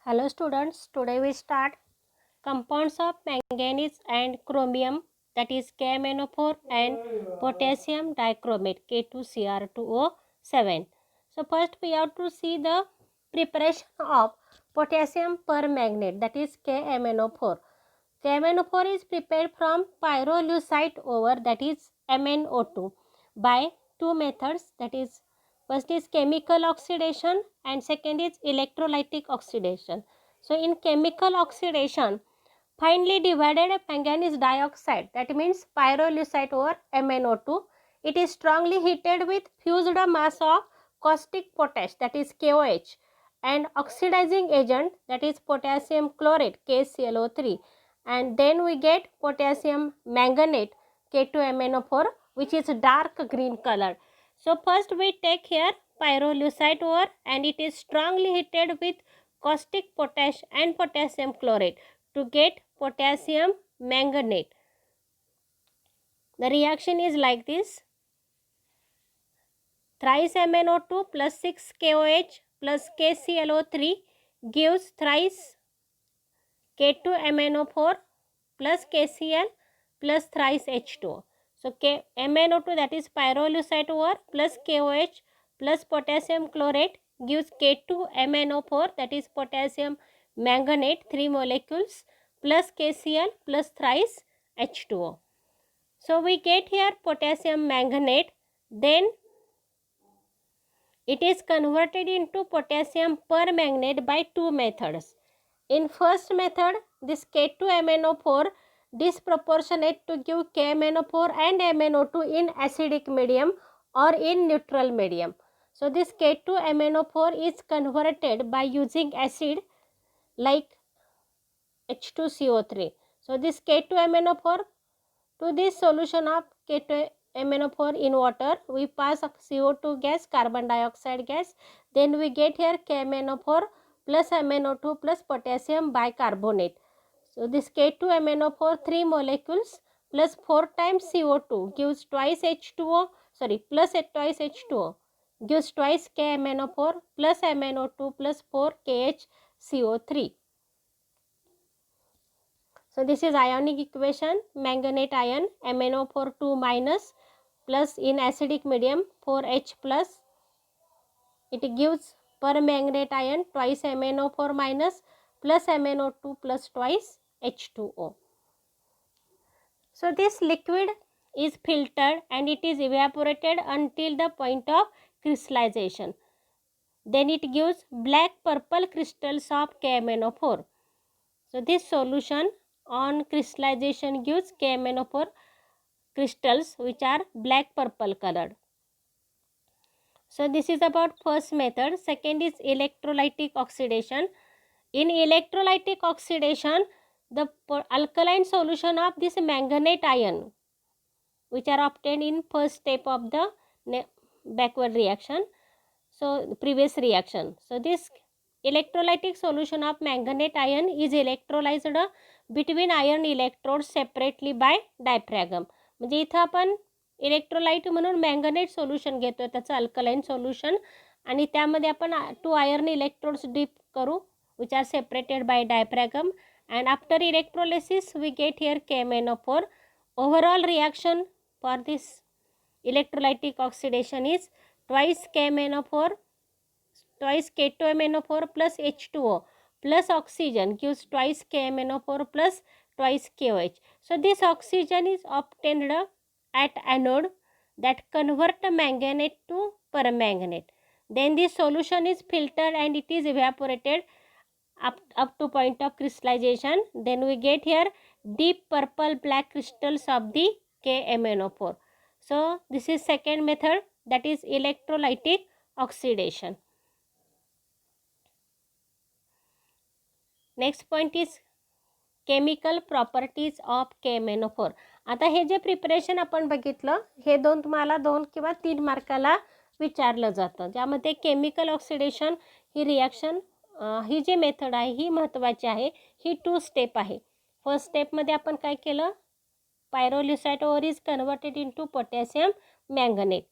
Hello students, today we start compounds of manganese and chromium, that is KMnO4, and potassium dichromate K2Cr2O7. So first we have to see the preparation of potassium permanganate, that is KMnO4. KMnO4 is prepared from pyrolusite ore, that is MnO2, by two methods, that is first is chemical oxidation and second is electrolytic oxidation. So in chemical oxidation, finely divided manganese dioxide, that means pyrolusite ore MnO2, it is strongly heated with fused mass of caustic potash, that is KOH, and oxidizing agent, that is potassium chlorate KClO3, and then we get potassium manganate K2MnO4, which is dark green color. So first we take here pyrolusite ore and it is strongly heated with caustic potash and potassium chlorate to get potassium manganate. The reaction is like this: thrice MnO2 plus 6 KOH plus KClO3 gives thrice K2MnO4 plus KCl plus thrice H2O. So MnO2, that is pyrolusite ore, plus KOH plus potassium chlorate gives K2MnO4, that is potassium manganate, 3 molecules, plus KCl plus thrice H2O. So we get here potassium manganate, then it is converted into potassium permanganate by two methods. In first method, this K2MnO4 disproportionate to give KMnO4 and MnO2 in acidic medium or in neutral medium. So this K2MnO4 is converted by using acid like H2CO3. So this K2MnO4 to this solution of K2MnO4 in water, we pass CO2 gas, carbon dioxide gas, then we get here KMnO4 plus MnO2 plus potassium bicarbonate. So this K2MnO4 3 molecules plus 4 times CO2 gives twice H2O, plus twice H2O gives twice KMnO4 plus MnO2 plus 4 KHCO3. So this is ionic equation: manganate ion MnO4 2 minus plus in acidic medium 4H plus, it gives permanganate ion twice MnO4 minus plus MnO2 plus twice H2O. So this liquid is filtered and it is evaporated until the point of crystallization. Then it gives black purple crystals of KMnO4. So this solution on crystallization gives KMnO4 crystals which are black purple colored. So this is about first method. Second is electrolytic oxidation. In electrolytic oxidation, the alkaline solution of this manganate ion which are obtained in first step of the backward reaction, so previous reaction. So this electrolytic solution of manganate ion is electrolyzed between iron electrodes separately by diaphragm. म्हणजे इथं आपण electrolyte म्हणून मँगनेट solution घेतो आहे, त्याचं alkaline solution, आणि त्यामध्ये आपण 2 आयर्न इलेक्ट्रोड्स डीप करू which are separated by diaphragm, and after electrolysis we get here KMnO4. Overall reaction for this electrolytic oxidation is twice KMnO4 twice K2MnO4 plus H2O plus oxygen gives twice KMnO4 plus twice KOH. So this oxygen is obtained at anode that convert manganate to permanganate. Then this solution is filtered and it is evaporated up to point of crystallization. Then we get here deep purple black crystals of the KMnO4. So this is second method, that is electrolytic oxidation. Next point is chemical properties of KMnO4. आता हे जे preparation आपण बघितलं हे तुम्हाला 2 किंवा 3 मार्काला विचारलं जातं, ज्यामध्ये केमिकल ऑक्सिडेशन ही रिॲक्शन ही जी मेथड आहे ही महत्त्वाची आहे. ही 2 स्टेप आहे. फर्स्ट स्टेपमध्ये आपण काय केलं, pyrolusite ore is converted into potassium manganate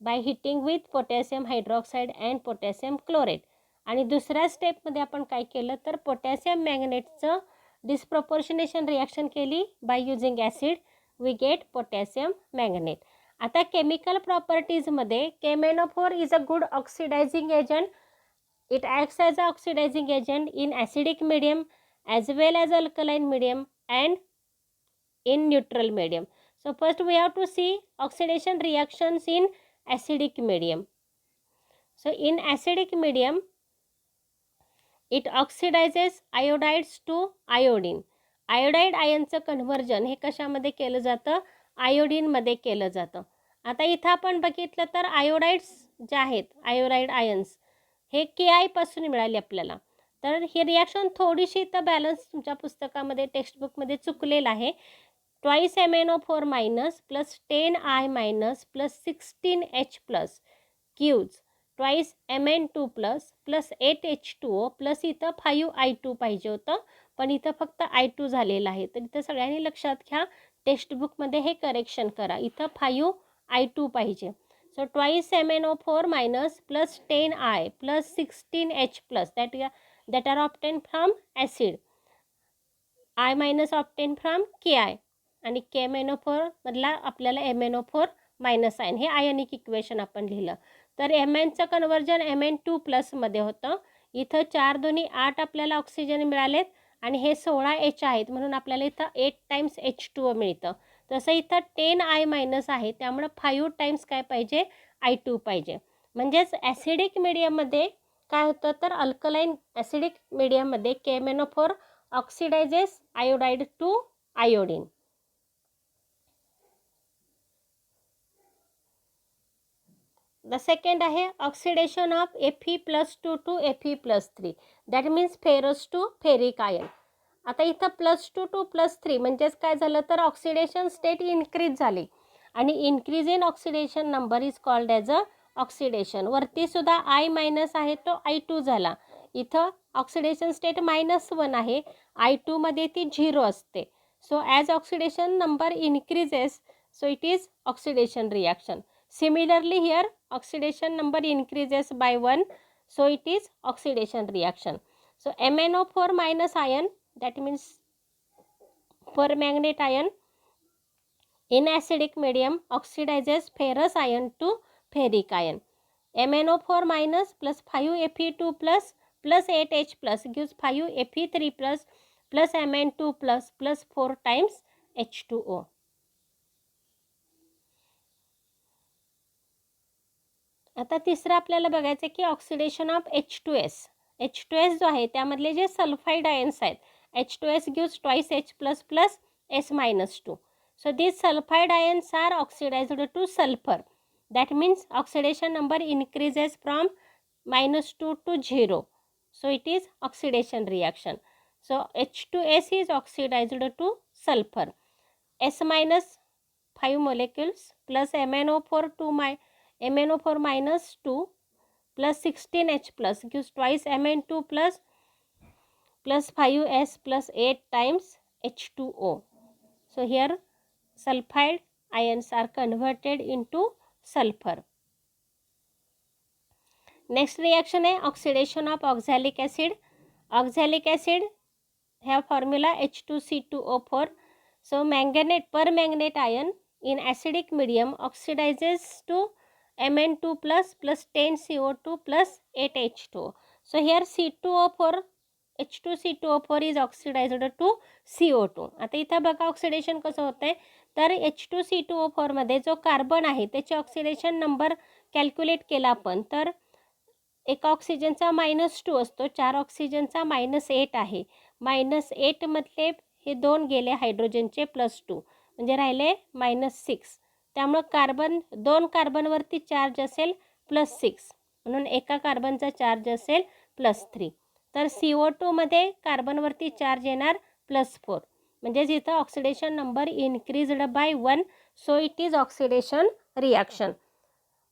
by heating with potassium hydroxide and potassium chlorate. आणि दुसऱ्या स्टेपमध्ये आपण काय केलं तर पोटॅशियम मॅग्नेटचं डिस्प्रपोर्शनेशन रिॲक्शन केली by using acid, we get potassium manganate. आता केमिकल प्रॉपर्टीजमध्ये KMnO4 is a good oxidising agent. It acts as a oxidising agent in acidic medium as well as alkaline medium and in neutral medium. So first we have to see oxidation reactions in acidic medium. So in acidic medium it oxidizes iodides to iodine. Iodide आयनचं conversion हे कशामध्ये केलं जातं? आयोडीनमध्ये केलं जातं. आता इथं आपण बघितलं तर आयोडाईड्स जे आहेत, आयोडाईड आयन्स हे KI पासून मिळाले आपल्याला. तर ही रिॲक्शन थोडीशी इथं बॅलन्स तुमच्या पुस्तकामध्ये टेक्स्टबुकमध्ये चुकलेलं आहे. Twice MnO4 minus plus 10I minus plus 16H plus gives twice Mn2 plus plus 8H2O plus इथं 5I2 पाहिजे होतं, पण इथं फक्त I2 झालेलं आहे. तर इथं सगळ्यांनी लक्षात घ्या, टेक्स्टबुकमध्ये हे करेक्शन करा. इथं 5I2 पाहिजे. So twice MnO4 minus plus 10I plus 16H plus that are obtained from acid. I minus obtained from KI आणि KMnO4 मधला आपल्याला MnO4 मायनस आयन, हे आयनिक इक्वेशन आपण लिहिलं. तर Mnचं कन्वर्जन Mn2 प्लसमध्ये होतं. इथं 4 दुनी 8 आपल्याला ऑक्सिजन मिळालेत आणि हे 16H आहेत म्हणून आपल्याला इथं 8 टाइम्स H2O मिळतं. तसं इथं 10I मायनस आहे त्यामुळं 5 टाइम्स काय पाहिजे? I2 पाहिजे. म्हणजेच ॲसिडिक मीडियममध्ये काय होतं तर अल्कलाईन ॲसिडिक मीडियममध्ये KMnO4 oxidises iodide to iodine. The second आहे oxidation of Fe+2 to Fe+3. That means ferrous to ferric ion. आता इथं +2 टू +3 म्हणजेच काय झालं तर ऑक्सिडेशन स्टेट इन्क्रीज झाली आणि increase in oxidation number is called as a oxidation. वरती सुद्धा I मायनस आहे तो I2 झाला. इथं ऑक्सिडेशन स्टेट -1 आहे, I2 मध्ये ती 0 असते. So as oxidation number increases so it is oxidation reaction. Similarly here oxidation number increases by 1, so it is oxidation reaction. So MnO4 minus ion, that means permanganate ion in acidic medium oxidizes ferrous ion to ferric ion. MnO4 minus plus 5Fe2 plus plus 8H plus gives 5Fe3 plus plus Mn2 plus 4 times H2O. आता तिसरं आपल्याला बघायचं की oxidation of H2S. H2S जो आहे त्यामधले जे sulphide ions आहेत, H2S gives twice H plus plus S-2. So this sulphide ions are oxidised to sulphur. That means oxidation number increases from -2 to 0. So it is oxidation reaction. So H2S is oxidised to sulphur. S-5 molecules plus MnO4 minus 2 plus 16H plus gives twice Mn2 plus 5S plus 8 times H2O. So here sulfide ions are converted into sulfur. Next reaction is oxidation of oxalic acid. Oxalic acid have formula H2C2O4. So permanganate ion in acidic medium oxidizes to Mn2 plus 10CO2 plus 8H2O. So here C2O4 H2C2O4 is oxidized to CO2. आता इथं बघा oxidation कसं होतं आहे तर H2C2O4 मध्ये जो carbon आहे त्याचे ऑक्सिडेशन नंबर कॅल्क्युलेट केला आपण तर एका ऑक्सिजनचा -2 असतो, 4 ऑक्सिजनचा -8 आहे. -8 मधले हे 2 गेले हायड्रोजनचे +2 म्हणजे राहिले -6. त्यामुळं कार्बन 2 कार्बनवरती चार्ज असेल +6 म्हणून एका कार्बनचा चार्ज असेल +3. तर CO2 मध्ये कार्बनवरती चार्ज येणार +4 म्हणजेच इथं oxidation number increased by 1. So it is oxidation reaction.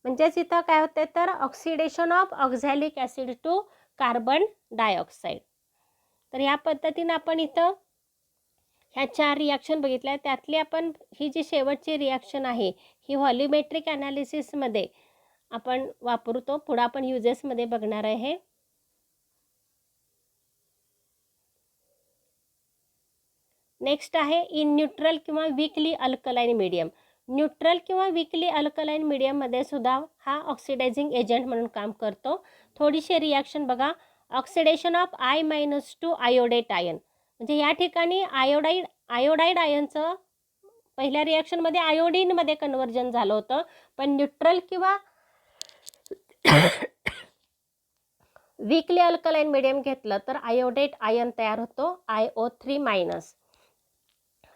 म्हणजेच इथं काय होते तर oxidation of oxalic acid to carbon dioxide. तर ह्या पद्धतीनं आपण इथं ह्या 4 रिॲक्शन बघितल्या. त्यातली आपण ही जी शेवटची रिॲक्शन आहे ही व्हॉल्युमेट्रिक ॲनालिसिसमध्ये आपण वापरतो. पुढं आपण युजेसमध्ये बघणार आहे. नेक्स्ट आहे इन न्यूट्रल किंवा वीकली अल्कलाइन मीडियम. न्यूट्रल किंवा वीकली अल्कलाइन मीडियममध्ये सुद्धा हा ऑक्सिडायझिंग एजंट म्हणून काम करतो. थोडीशी रिॲक्शन बघा. Oxidation of I-2 iodate ion, म्हणजे या ठिकाणी आयोडाईड आयनचं पहिल्या रिॲक्शनमध्ये आयोडीनमध्ये कन्वर्जन झालं होतं, पण न्यूट्रल किंवा वीकली अल्कलाइन मीडियम घेतलं तर आयोडेट आयन तयार होतो IO3-.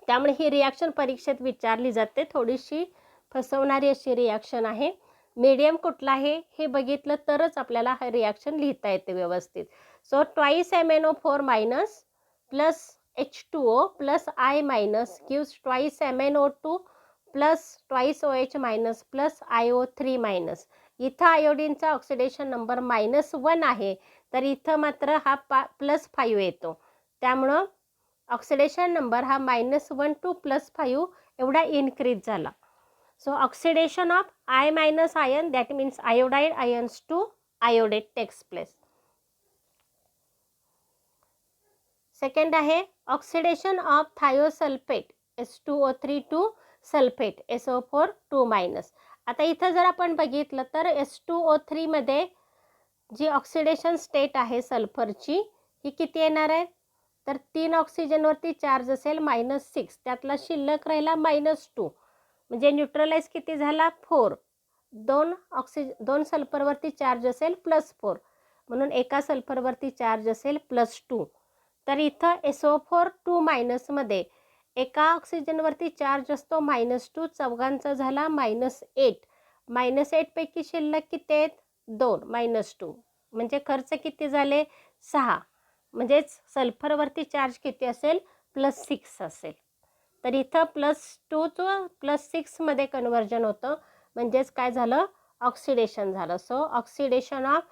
त्यामुळे ही रिॲक्शन परीक्षेत विचारली जाते. थोडीशी फसवणारी अशी रिॲक्शन आहे. मीडियम कुठला आहे हे बघितलं तरच आपल्याला हा रिॲक्शन लिहिता येते व्यवस्थित. So twice MnO4- plus H2O plus I- gives twice MnO2 plus twice OH- plus IO3-. इथं आयोडीनचा ऑक्सिडेशन नंबर -1 आहे, तर इथं मात्र हा +5 येतो. त्यामुळं ऑक्सिडेशन नंबर हा -1 to +5 एवढा इन्क्रीज झाला. So oxidation of I- ion, that means iodide ions to iodate takes place. Second आहे oxidation of thiosulphate H2O3 to sulphate SO4 2-. आता इथं जर आपण बघितलं तर H2O3 मध्ये जी ऑक्सिडेशन स्टेट आहे सल्फरची ही किती येणार आहे, तर 3 ऑक्सिजनवरती चार्ज असेल -6, त्यातला शिल्लक राहिला -2, म्हणजे न्यूट्रलाइज किती झाला 4. 2 सल्फरवरती चार्ज असेल +4, म्हणून एका सल्फरवरती चार्ज असेल +2. तर इथं SO4 2- मध्ये एका ऑक्सिजनवरती चार्ज असतो -2, चौघांचा झाला -8. -8 पैकी शिल्लक किती आहेत 2, -2, म्हणजे खर्च किती झाले 6, म्हणजेच सल्फरवरती चार्ज किती असेल +6 असेल. तर इथं +2 to +6 मध्ये कन्वर्जन होतं, म्हणजेच काय झालं ऑक्सिडेशन झालं. सो ऑक्सिडेशन ऑफ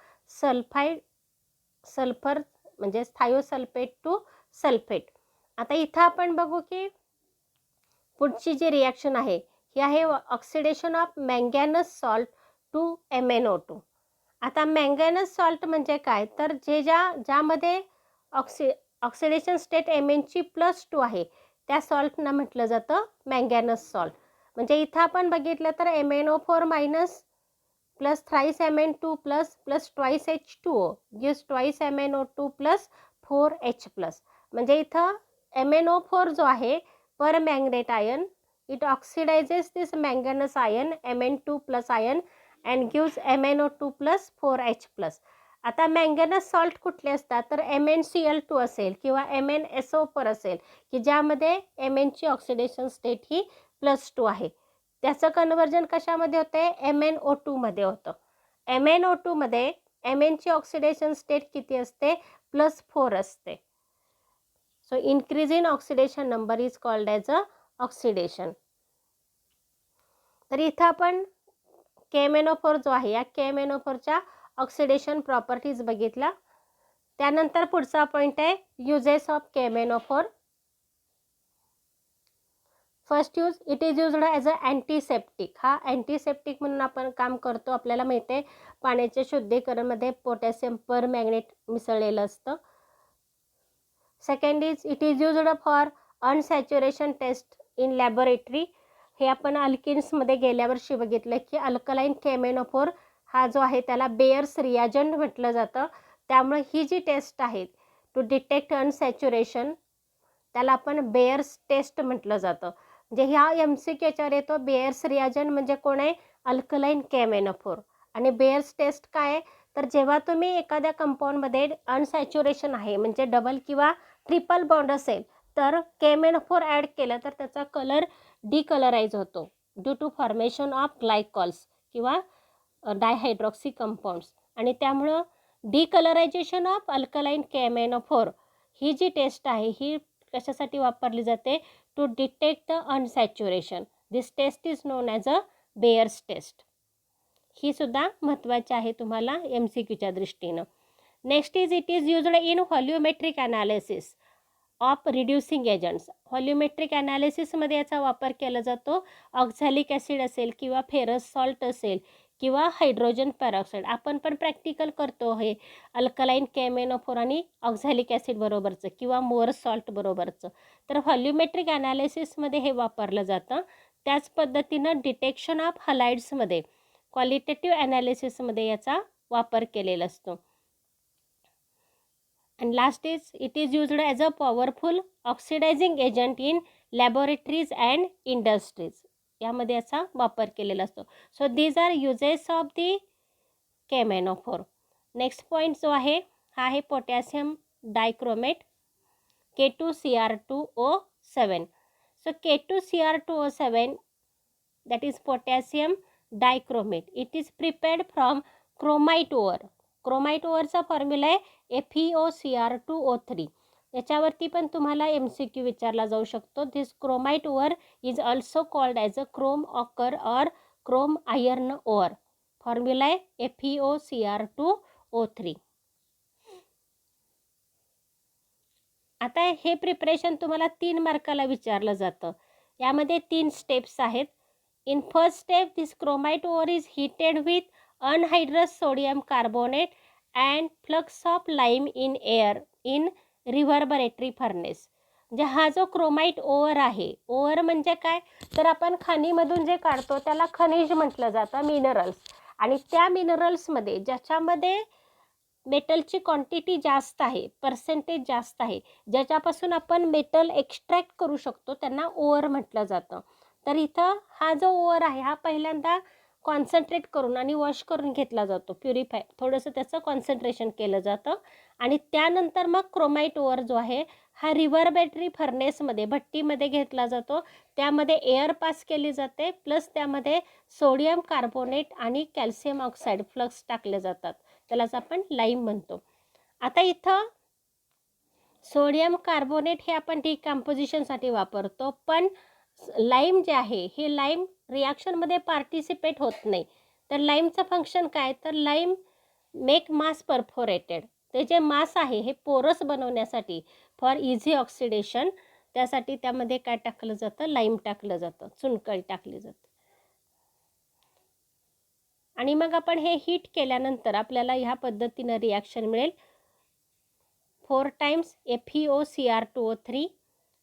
सल्फर म्हणजे थायोसल्फेट टू सल्फेट. आता इथं आपण बघू की पुढची जी रिॲक्शन आहे ही आहे oxidation of manganous salt to MnO2. आता मँगॅनस सॉल्ट म्हणजे काय, तर ज्यामध्ये ऑक्सिडेशन स्टेट Mnची +2 आहे त्या सॉल्टना म्हटलं जातं मँगॅनस सॉल्ट. म्हणजे इथं आपण बघितलं तर MnO4- plus thrice Mn2 plus twice H2O gives twice MnO2 plus 4H+. म्हणजे इथं MnO4 जो आहे permanganate ion, it oxidises this manganous ion Mn2 plus ion and gives MnO2 plus 4H+. आता मँगॅनस सॉल्ट कुठले असतात, तर MnCl2 असेल किंवा MnSO4 असेल की ज्यामध्ये Mnची ऑक्सिडेशन स्टेट ही +2 आहे. त्याचं कन्वर्जन कशामध्ये होते MnO2 मध्ये होतं. MnO2 मध्ये Mnची ऑक्सिडेशन स्टेट किती असते +4 असते. So increase in oxidation number is called as a oxidation. तर इथं आपण KMnO4 जो आहे या KMnO4च्या ऑक्सिडेशन प्रॉपर्टीज बघितला. त्यानंतर पुढचा पॉईंट आहे uses of KMnO4. First use, it is used as a antiseptic. हा अँटीसेप्टिक म्हणून आपण काम करतो. आपल्याला माहिती आहे पाण्याच्या शुद्धीकरणमध्ये पोटॅशियम परमॅंगनेट मिसळलेलं असतं. Second is it is used for unsaturation test in laboratory. हे आपण अल्किन्समध्ये गेल्या वर्षी बघितलं की अल्कलाइन KMnO4 हा जो आहे त्याला बेयर्स रियाजंट म्हटलं जातं. त्यामुळे ही जी टेस्ट आहे टू डिटेक्ट अनसॅच्युरेशन त्याला आपण बेयर्स टेस्ट म्हटलं जातं. म्हणजे ह्या MCQच्यावर येतो बेयर्स रियाजंट म्हणजे कोण आहे अल्कलाइन KMnO4. आणि बेयर्स टेस्ट काय आहे, तर जेव्हा तुम्ही एखाद्या कंपाऊंडमध्ये अनसॅच्युरेशन आहे म्हणजे डबल किंवा ट्रिपल बॉन्ड असेल तर KMnO4 ॲड केलं तर त्याचा कलर डिकलराइज होतो due to formation of glycols किंवा डायहायड्रॉक्सी कंपाऊंड्स. आणि त्यामुळं डिकलरायझेशन ऑफ अल्कलाइन KMnO4 ही जी टेस्ट आहे ही कशासाठी वापरली जाते, to detect the unsaturation. This test is known as a Baeyer's test. ही सुद्धा महत्त्वाची आहे तुम्हाला MCQच्या दृष्टीनं. Next is it is used in volumetric analysis of reducing agents. Volumetric ॲनालिसिसमध्ये याचा वापर केला जातो. ऑक्झॅलिक ॲसिड असेल किंवा फेरस सॉल्ट असेल किंवा हायड्रोजन पेरॉक्साईड. आपण पण प्रॅक्टिकल करतो हे अल्कलाईन KMnO4 आणि ऑक्झॅलिक ॲसिड बरोबरचं किंवा मोअर सॉल्ट बरोबरचं. तर व्हॉल्युमेट्रिक ॲनालिसिसमध्ये हे वापरलं जातं. त्याच पद्धतीनं डिटेक्शन ऑफ हलाइड्समध्ये क्वालिटेटिव्ह ॲनालिसिसमध्ये याचा वापर केलेला असतो. And last is it is used as a powerful oxidizing agent in laboratories and industries. यामध्ये याचा वापर केलेला असतो. So these are uses of the KMnO4. Next point जो आहे हा आहे potassium dichromate K2Cr2O7. So K2Cr2O7, that is potassium dichromate. It is prepared from chromite ore. Chromite ओअरचा फॉर्म्युला आहे FeOCr2O3. याच्यावरती पण तुम्हाला MCQ विचारला जाऊ शकतो. This chromite ore is also called as a chrome ochre or chrome iron ore. Formula आहे FeOCr2O3. आता हे प्रिपरेशन तुम्हाला 3 मार्काला विचारलं जातं. यामध्ये 3 स्टेप्स आहेत. In first step this chromite ore is heated with anhydrous sodium carbonate and flux of lime in air in reverberatory furnace. म्हणजे हा जो क्रोमाइट ओअर आहे, ओअर म्हणजे काय, तर आपण खाणीमधून जे काढतो त्याला खनिज म्हटलं जातं, मिनरल्स. आणि त्या मिनरल्समध्ये ज्याच्यामध्ये मेटलची क्वांटिटी जास्त आहे, पर्सेंटेज जास्त आहे, ज्याच्यापासून आपण मेटल एक्स्ट्रॅक्ट करू शकतो, त्यांना ओअर म्हटलं जातं. तर इथं हा जो ओअर आहे हा पहिल्यांदा कॉन्सन्ट्रेट करून आणि वॉश करून घेतला जातो, प्युरिफाय, थोडंसं त्याचं कॉन्सन्ट्रेशन केलं जातं. आणि त्यानंतर मग क्रोमाइट ओअर जो आहे हा रिव्हर्बरेटरी फर्नेसमध्ये, भट्टीमध्ये घेतला जातो. त्यामध्ये एअर पास केली जाते, प्लस त्यामध्ये सोडियम कार्बोनेट आणि कॅल्शियम ऑक्साईड फ्लक्स टाकले जातात, त्यालाच आपण लाईम म्हणतो. आता इथं सोडियम कार्बोनेट हे आपण डिकम्पोजिशनसाठी वापरतो, पण लाईम जे आहे हे लाईम रिॲक्शनमध्ये पार्टिसिपेट होत नाही. तर लाईमचं फंक्शन काय, तर लाईम मेक मास परफोरेटेड. ते जे मास आहे हे पोरस बनवण्यासाठी, फॉर इझी ऑक्सिडेशन, त्यासाठी त्यामध्ये काय टाकलं जातं, लाईम टाकलं जातं, चुनखडी टाकली जाते. आणि मग आपण हे हीट केल्यानंतर आपल्याला ह्या पद्धतीनं रिॲक्शन मिळेल. 4 times FeOCr2O3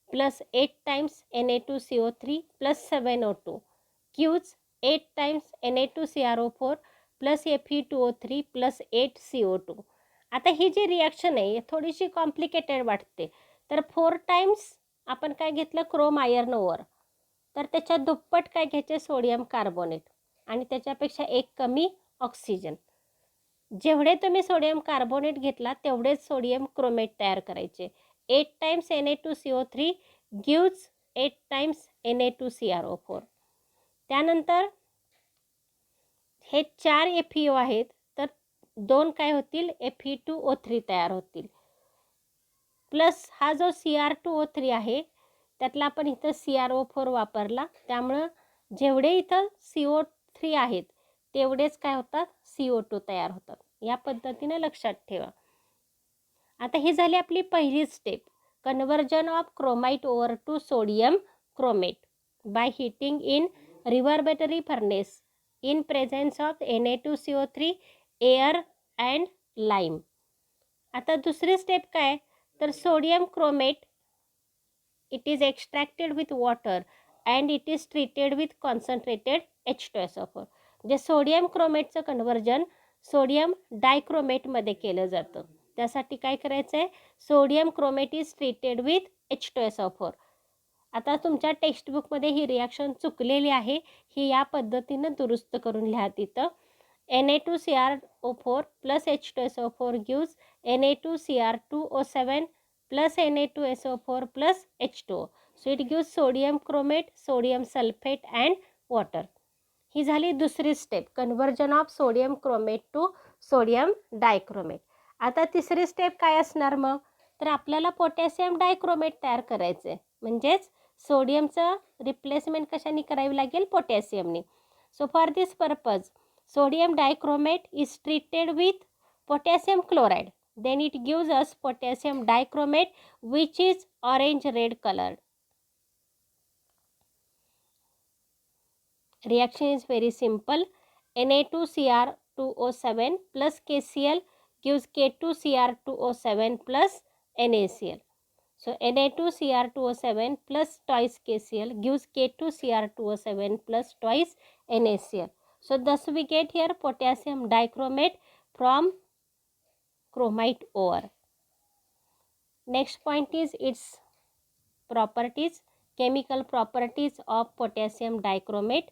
plus 8 times Na2CO3 plus 7O2 gives 8 times Na2CrO4 plus Fe2O3 plus 8 CO2. आता ही जी रिॲक्शन आहे थोडीशी कॉम्प्लिकेटेड वाटते. तर 4 टाइम्स आपण काय घेतलं, क्रोम आयर्न ओअर, तर त्याच्या दुप्पट काय घ्यायचे, सोडियम कार्बोनेट, आणि त्याच्यापेक्षा 1 कमी ऑक्सिजन. जेवढे तुम्ही सोडियम कार्बोनेट घेतला तेवढेच सोडियम क्रोमेट तयार करायचे. 8 times Na2CO3 gives 8 times Na2CrO4. त्यानंतर हे 4 FeO आहेत, तर 2 काय होतील, Fe2O3 तयार होतील. प्लस हा जो Cr2O3 आहे त्यातला आपण इथं CrO4 वापरला, त्यामुळं जेवढे इथं CO3 आहेत तेवढेच काय होतात, CO2 तयार होतात. या पद्धतीने लक्षात ठेवा. आता ही झाली आपली पहिली step, conversion of chromite ore to sodium chromate by heating in reverberatory furnace in presence of Na2CO3, air and lime. आता दुसरी स्टेप काय, तर sodium chromate it is extracted with water and it is treated with concentrated H2SO4. जे sodium क्रोमेटचं conversion sodium डायक्रोमेटमध्ये केलं जातं. त्यासाठी काय करायचं आहे, sodium chromate is treated with H2SO4. आता तुमच्या टेक्स्टबुकमध्ये ही रिॲक्शन चुकलेली आहे, ही या पद्धतीनं दुरुस्त करून लिहा. तिथं Na2CrO4 plus H2SO4 gives Na2Cr2O7 plus Na2SO4 plus H2O. So it gives sodium chromate, sodium sulphate and water. ही झाली दुसरी step, conversion of sodium chromate to sodium dichromate. आता तिसरी स्टेप काय असणार मग, तर आपल्याला पोटॅशियम डायक्रोमेट तयार करायचं आहे, म्हणजेच सोडियमचं रिप्लेसमेंट कशाने करावी लागेल, पोटॅशियमने. So for this purpose sodium dichromate is treated with potassium chloride, then it gives us potassium dichromate which is orange red colored. Reaction is very simple. Na2Cr2O7 plus KCl gives K2Cr2O7 plus NaCl. So Na2Cr2O7 plus twice KCl gives K2Cr2O7 plus twice NaCl. So thus we get here potassium dichromate from chromite ore. Next point is its properties, chemical properties of potassium dichromate.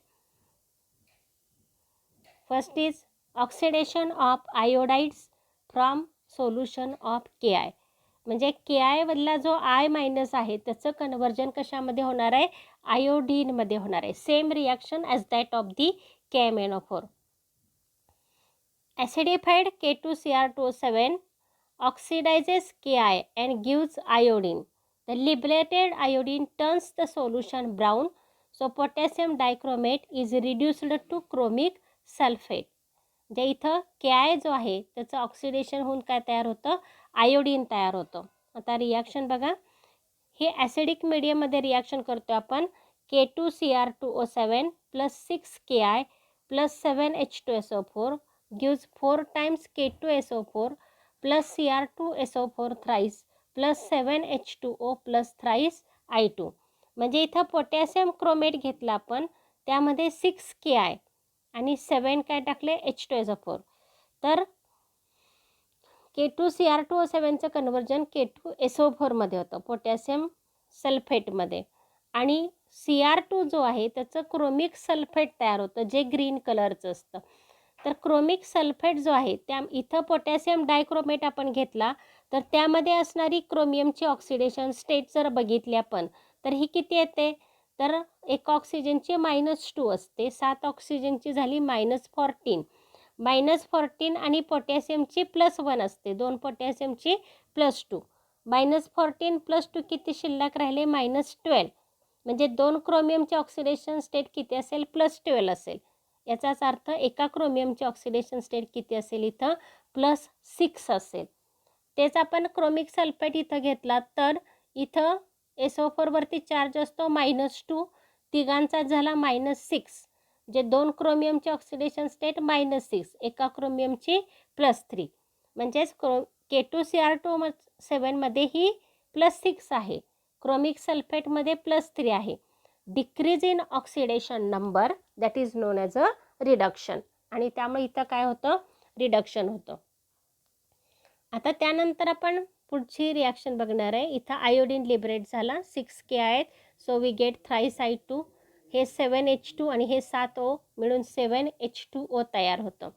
First is oxidation of iodides from solution of Ki. म्हणजे Ki मधला जो I minus आहे त्याचं conversion कशामध्ये होणार आहे, आयोडीनमध्ये होणार आहे. Same reaction as that of the KMnO4. Acidified K2Cr2O7 oxidizes Ki and gives iodine. The liberated iodine turns the solution brown, so potassium dichromate is reduced to chromic sulphate. जे इथं Ki जो आहे त्याचं ऑक्सिडेशन होऊन काय तयार होतं, iodine तयार होतं. आता रिॲक्शन बघा, हे ॲसिडिक मीडियममध्ये रिॲक्शन करतो आपण. K2Cr2O7 plus 6 Ki plus 7H2SO4 gives 4 times K2SO4 plus Cr2SO4 thrice plus 7H2O plus thrice I2. म्हणजे इथं पोटॅशियम क्रोमेट घेतला आपण, त्यामध्ये 6 Ki आणि 7 काय टाकले, H2SO4. तर K2Cr2O7चं कन्वर्जन K2SO4मध्ये होतं, पोटॅशियम सल्फेटमध्ये. आणि Cr2 जो आहे त्याचं क्रोमिक सल्फेट तयार होतं जे ग्रीन कलरचं असतं. तर क्रोमिक सल्फेट जो आहे त्या इथं पोटॅशियम डायक्रोमेट आपण घेतला तर त्यामध्ये असणारी क्रोमियमची ऑक्सिडेशन स्टेट जर बघितली आपण तर ही किती येते, तर एक ऑक्सिजनची -2 असते, 7 ऑक्सिजनची झाली -14. -14 आणि पोटॅशियमची +1 असते, 2 पोटॅशियमची +2. -14 + 2 किती शिल्लक राहिले, -12. म्हणजे 2 क्रोमियमची ऑक्सिडेशन स्टेट किती असेल, +12 असेल. याचाच अर्थ एका क्रोमियमची ऑक्सिडेशन स्टेट किती असेल, इथं +6 असेल. तेच आपण क्रोमिक सल्फेट इथं घेतला तर इथं SO4 वरती चार्ज असतो -2, तिघांचा झाला -6. जे 2 क्रोमियमची ऑक्सिडेशन स्टेट -6, एका क्रोमियमची +3. म्हणजेच K2Cr2O7 मध्ये ही +6 आहे, क्रोमिक सल्फेटमध्ये +3 आहे. Decrease in oxidation number that is known as a reduction. आणि त्यामुळे इथं काय होतं, रिडक्शन होतं. आता त्यानंतर आपण पुढची रिॲक्शन बघणार आहे. इथं आयोडीन लिबरेट झाला, 6 K आहेत, so we gate thrice I2. हे 7H2 आणि हे 7O मिळून 7H2O तयार होतं.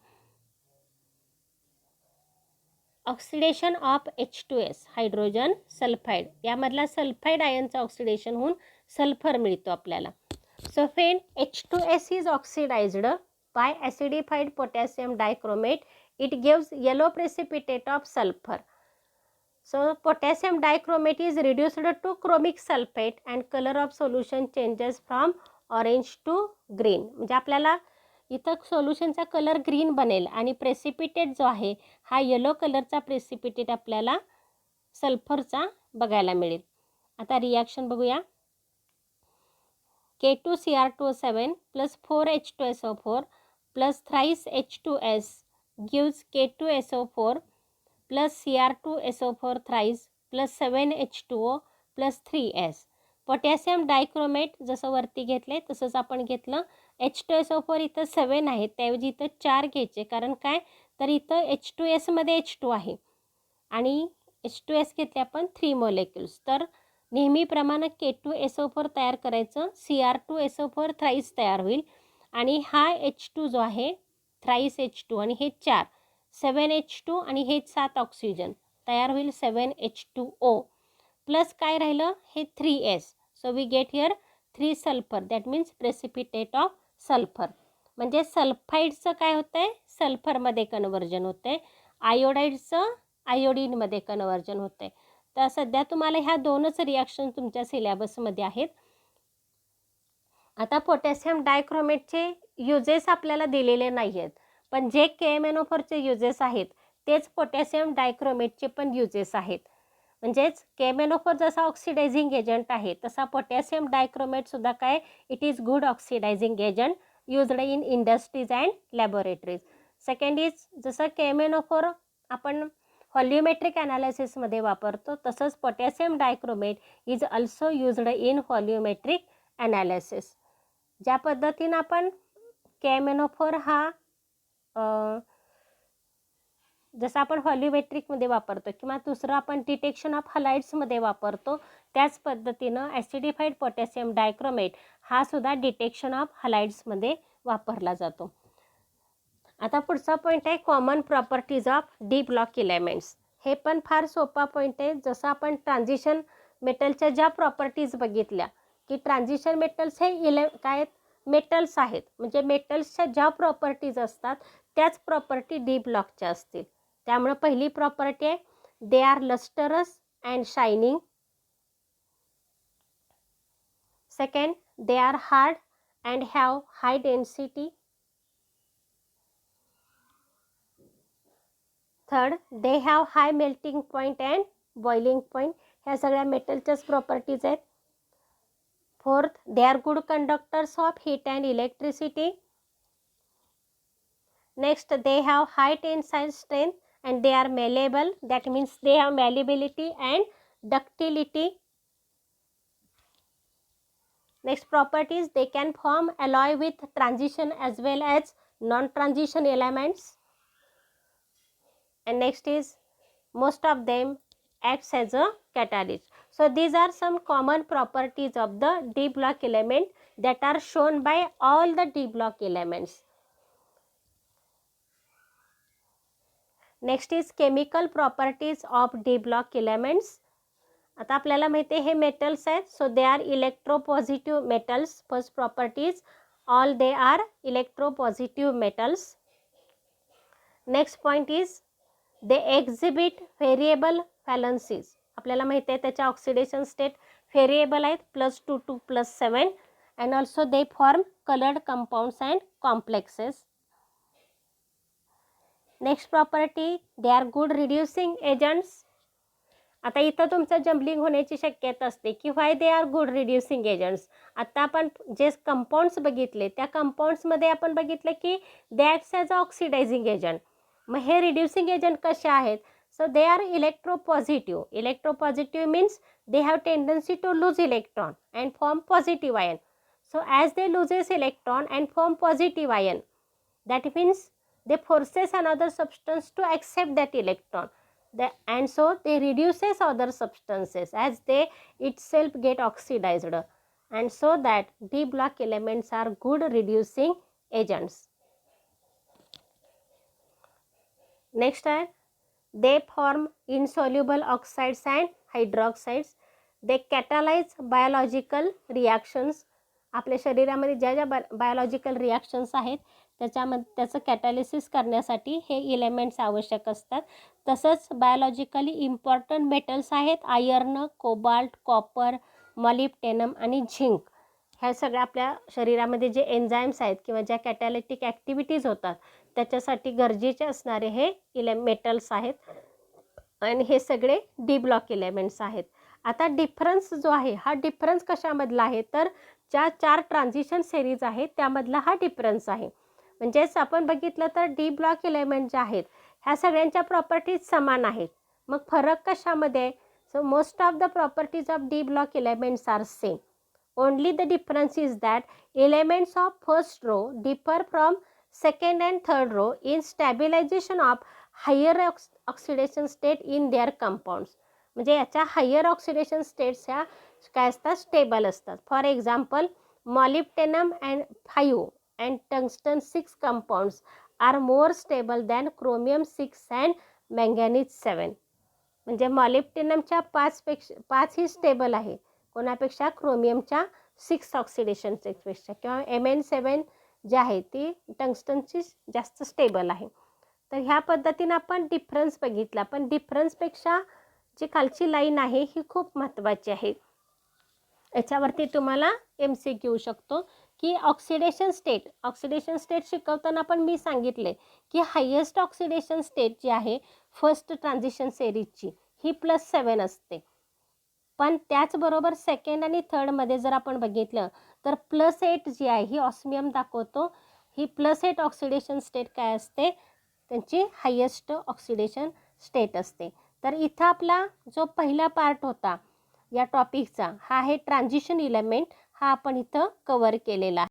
Oxidation of H2S hydrogen sulphide, यामधला सल्फाईड आयनचं ऑक्सिडेशन होऊन सल्फर मिळतो आपल्याला. So friend, H2S is oxidized by acidified potassium dichromate. It gives yellow precipitate of sulfur. So potassium dichromate is reduced to chromic sulfate and color of solution changes from orange to green. म्हणजे आपल्याला इथं सोल्युशनचा colour green बनेल आणि precipitate जो आहे हा yellow कलरचा precipitate आपल्याला सल्फरचा बघायला मिळेल. आता रिॲक्शन बघूया. K2Cr2O7 plus 4H2SO4 plus thrice H2S gives K2SO4 plus Cr2SO4 thrice plus 7H2O plus 3S. Potassium dichromate जसं वरती घेतले तसंच आपण घेतलं. H2SO4 इथं 7 आहे, त्याऐवजी इथं 4 घ्यायचे, कारण काय तर इथं H2S मध्ये H2 आहे आणि H2S घेतले आपण 3 मॉलिक्युल्स. तर नेहमीप्रमाणे K2SO4 तयार करायचं, Cr2SO4 थ्राईस तयार होईल आणि हा H2 जो आहे थ्राईस H2 आणि हे 4 7H2 आणि हे 7 ऑक्सिजन तयार होईल 7H2O प्लस काय राहिलं हे 3S. So we get here 3 sulphur, that means precipitate of sulphur. म्हणजे सल्फाईडचं काय होतं आहे, सल्फरमध्ये कन्वर्जन होतं आहे, आयोडाईडचं आयोडीनमध्ये कन्वर्जन होतं आहे. तर सध्या तुम्हाला ह्या दोनच रिॲक्शन तुमच्या सिलेबसमध्ये आहेत. आता पोटॅशियम डायक्रोमेटचे युजेस आपल्याला दिलेले नाही आहेत, पण जे KMnO4चे युजेस आहेत तेच पोटॅशियम डायक्रोमेटचे पण युजेस आहेत. म्हणजेच KMnO4 जसा ऑक्सिडायझिंग एजंट आहे तसा पोटॅशियम डायक्रोमेटसुद्धा काय, it is good oxidising agent. used in industries and laboratories. Second is जसं KMnO4 आपण व्हॉल्युमेट्रिक ॲनालिसिसमध्ये वापरतो, तसंच potassium dichromate is also used in volumetric analysis. ज्या पद्धतीनं आपण KMnO4 हा जसं आपण व्हॉल्युमेट्रिकमध्ये वापरतो किंवा दुसरं आपण डिटेक्शन ऑफ हलाइड्समध्ये वापरतो, त्याच पद्धतीनं ॲसिडिफाईड पोटॅशियम डायक्रोमेट हा सुद्धा डिटेक्शन ऑफ हलाइड्समध्ये वापरला जातो. आता पुढचा पॉईंट आहे common properties of D block elements. हे पण फार सोपा पॉईंट आहे. जसं आपण ट्रान्झिशन मेटलच्या ज्या प्रॉपर्टीज बघितल्या की ट्रान्झिशन मेटल्स हे काय मेटल्स आहेत, म्हणजे मेटल्सच्या ज्या प्रॉपर्टीज असतात त्याच प्रॉपर्टी डी ब्लॉकच्या असतील. त्यामुळे पहिली प्रॉपर्टी आहे they are lustrous and shining. Second, they are hard and have high density. Third, they have high melting point and boiling point. ह्या सगळ्या मेटलच्याच प्रॉपर्टीज आहेत. Fourth, they are good conductors of heat and electricity. Next, they have high tensile strength and they are malleable. That means they have malleability and ductility. Next property is they can form alloy with transition as well as non-transition elements. And next is most of them acts as a catalyst. So these are some common properties of the D block element that are shown by all the D block elements. Next is chemical properties of D block elements. आता आपल्याला माहिती आहे हे metals आहेत, so they are electropositive metals. First properties, all they are electropositive metals. Next point is they exhibit variable valencies. आपल्याला माहिती आहे त्याच्या ऑक्सिडेशन स्टेट व्हेरिएबल आहेत, +2 to +7. And also they form coloured compounds and complexes. Next property, they are good reducing agents. आता इथं तुमचं jumbling होण्याची शक्यता असते की why they are good reducing agents. आता आपण जे कंपाऊंड्स बघितले त्या कंपाऊंड्समध्ये आपण बघितलं की they acts as a oxidising agent. मग हे रिड्युसिंग एजंट कसे आहेत? So they are electropositive. Electropositive means they have tendency to lose electron and form positive ion. So as they loses electron and form positive ion, that means they forces another substance to accept that electron, and so they reduces other substances as they itself get oxidized, and so that D block elements are good reducing agents. Next are they form insoluble oxides and hydroxides. They catalyze biological reactions. आपल्या शरीरामध्ये ज्या ज्या biological reactions आहेत त्याचं कॅटॅलिसिस करण्यासाठी हे elements आवश्यक असतात. तसंच बायोलॉजिकली इम्पॉर्टंट मेटल्स आहेत आयर्न, कोबाल्ट, कॉपर, मॉलिब्डेनम आणि झिंक. ह्या सगळ्या आपल्या शरीरामध्ये जे एन्झाईम्स आहेत किंवा ज्या कॅटॅलिटिक ॲक्टिव्हिटीज होतात त्याच्यासाठी गरजेचे असणारे हे मेटल्स आहेत आणि हे सगळे डी ब्लॉक इलेमेंट्स आहेत. आता डिफरन्स जो आहे हा डिफरन्स कशामधला आहे तर ज्या 4 ट्रान्झिशन सिरीज आहेत त्यामधला हा डिफरन्स आहे. म्हणजेच आपण बघितलं तर डी ब्लॉक इलेमेंट जे आहेत ह्या सगळ्यांच्या प्रॉपर्टीज समान आहेत. मग फरक कशामध्ये? So most of the properties of D block elements are same. Only the difference is that elements of first row differ from second and third row in stabilisation of higher oxidation state in their compounds. म्हणजे याच्या higher oxidation states ह्या काय असतात? Stable असतात. For example molybdenum and 5 and tungsten 6 compounds are more stable than chromium 6 and manganese 7. म्हणजे मॉलिब्डेनमच्या 5 ही stable आहे कोणापेक्षा? क्रोमियमच्या 6 oxidation स्टेटपेक्षा. किंवा Mn7 जे आहे ती टंगस्टनची जास्त स्टेबल आहे. तर ह्या पद्धतीनं आपण डिफरन्स बघितला. पण डिफरन्सपेक्षा जी खालची लाईन आहे ही खूप महत्त्वाची आहे. याच्यावरती तुम्हाला MCQ येऊ शकतो की ऑक्सिडेशन स्टेट शिकवताना पण मी सांगितले की हायेस्ट ऑक्सिडेशन स्टेट जी आहे फर्स्ट ट्रान्झिशन सिरीजची ही +7 असते. पण त्याचबरोबर सेकंड आणि थर्डमध्ये जर आपण बघितलं तर +8 जी आहे ही ऑस्मियम दाखवतो. ही +8 ऑक्सिडेशन स्टेट काय असते, त्यांची हायेस्ट ऑक्सिडेशन स्टेट असते. तर इथं आपला जो पहिला पार्ट होता या टॉपिकचा, हा आहे ट्रान्झिशन इलेमेंट, हा आपण इथं कवर केलेला आहे.